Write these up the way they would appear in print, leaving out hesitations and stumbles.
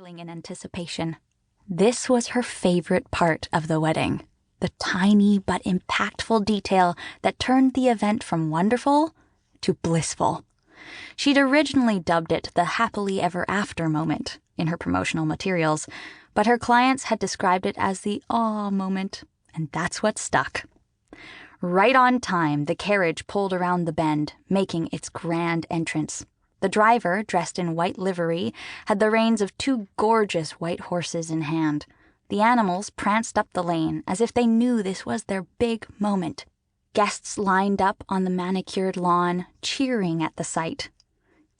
tingling in anticipation. This was her favorite part of the wedding, the tiny but impactful detail that turned the event from wonderful to blissful. She'd originally dubbed it the happily ever after moment in her promotional materials, but her clients had described it as the aw moment, and that's what stuck. Right on time, the carriage pulled around the bend, making its grand entrance. The driver, dressed in white livery, had the reins of two gorgeous white horses in hand. The animals pranced up the lane as if they knew this was their big moment. Guests lined up on the manicured lawn, cheering at the sight.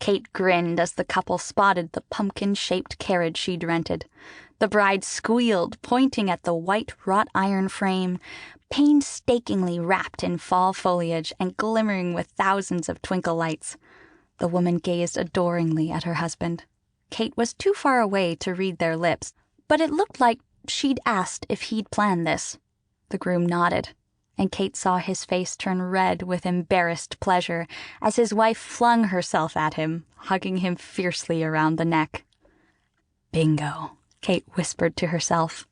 Kate grinned as the couple spotted the pumpkin-shaped carriage she'd rented. The bride squealed, pointing at the white wrought-iron frame, painstakingly wrapped in fall foliage and glimmering with thousands of twinkle lights. The woman gazed adoringly at her husband. Kate was too far away to read their lips, but it looked like she'd asked if he'd planned this. The groom nodded, and Kate saw his face turn red with embarrassed pleasure as his wife flung herself at him, hugging him fiercely around the neck. "Bingo," Kate whispered to herself.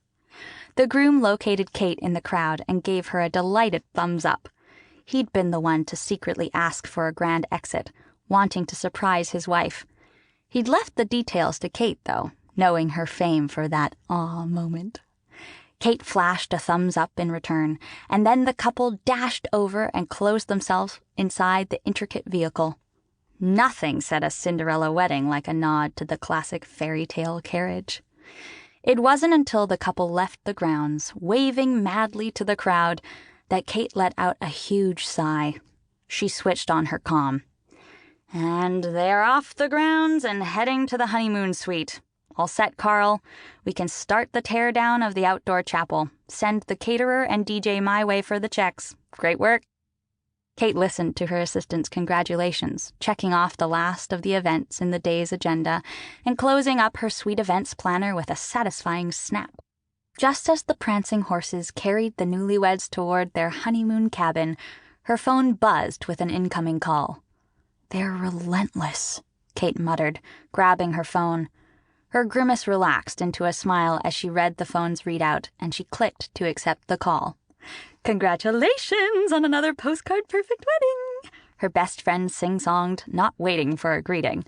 The groom located Kate in the crowd and gave her a delighted thumbs up. He'd been the one to secretly ask for a grand exit, wanting to surprise his wife. He'd left the details to Kate, though, knowing her fame for that aw moment. Kate flashed a thumbs up in return, and then the couple dashed over and closed themselves inside the intricate vehicle. Nothing said a Cinderella wedding like a nod to the classic fairy tale carriage. It wasn't until the couple left the grounds, waving madly to the crowd, that Kate let out a huge sigh. She switched on her comm. "And they're off the grounds and heading to the honeymoon suite. All set, Carl. We can start the teardown of the outdoor chapel. Send the caterer and DJ my way for the checks. Great work." Kate listened to her assistant's congratulations, checking off the last of the events in the day's agenda and closing up her sweet events planner with a satisfying snap. Just as the prancing horses carried the newlyweds toward their honeymoon cabin, her phone buzzed with an incoming call. "They're relentless," Kate muttered, grabbing her phone. Her grimace relaxed into a smile as she read the phone's readout, and she clicked to accept the call. "Congratulations on another postcard-perfect wedding," her best friend sing-songed, not waiting for a greeting.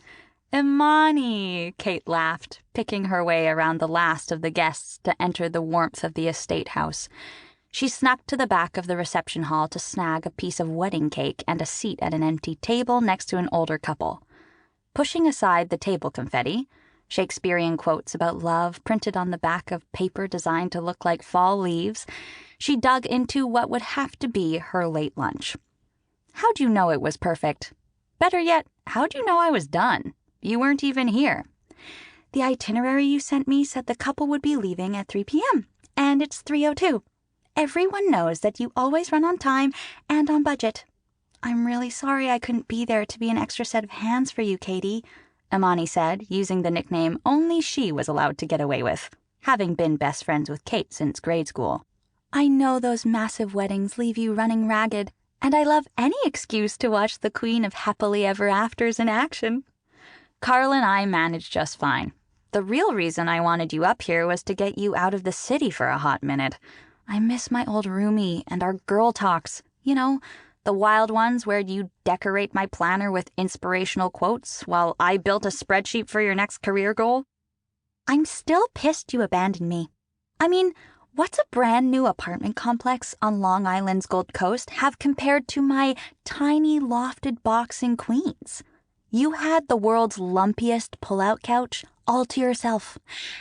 "Imani," Kate laughed, picking her way around the last of the guests to enter the warmth of the estate house. She snuck to the back of the reception hall to snag a piece of wedding cake and a seat at an empty table next to an older couple. Pushing aside the table confetti, Shakespearean quotes about love printed on the back of paper designed to look like fall leaves, she dug into what would have to be her late lunch. "How'd you know it was perfect? Better yet, how'd you know I was done? You weren't even here." "The itinerary you sent me said the couple would be leaving at 3 p.m., and it's 3:02. Everyone knows that you always run on time and on budget. I'm really sorry I couldn't be there to be an extra set of hands for you, Katie," Imani said, using the nickname only she was allowed to get away with, having been best friends with Kate since grade school. "I know those massive weddings leave you running ragged, and I love any excuse to watch the Queen of Happily Ever Afters in action." "Carl and I managed just fine. The real reason I wanted you up here was to get you out of the city for a hot minute. I miss my old roomie and our girl talks, you know, the wild ones where you decorate my planner with inspirational quotes while I built a spreadsheet for your next career goal." "I'm still pissed you abandoned me. I mean, what's a brand new apartment complex on Long Island's Gold Coast have compared to my tiny lofted box in Queens? You had the world's lumpiest pull-out couch all to yourself,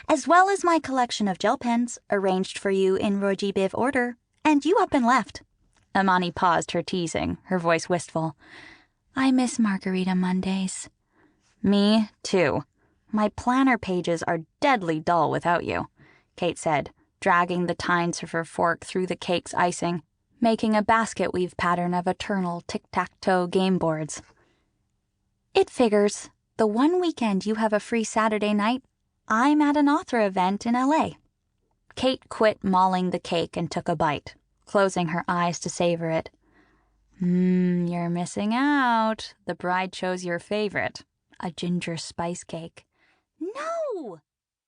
as well as my collection of gel pens arranged for you in Roji Biv order, and you up and left." Imani paused her teasing, her voice wistful. "I miss Margarita Mondays." "Me, too. My planner pages are deadly dull without you," Kate said, dragging the tines of her fork through the cake's icing, making a basket weave pattern of eternal tic-tac-toe game boards. "It figures. The one weekend you have a free Saturday night, I'm at an author event in LA. Kate quit mauling the cake and took a bite, closing her eyes to savor it. You're missing out. The bride chose your favorite, a ginger spice cake." "No!"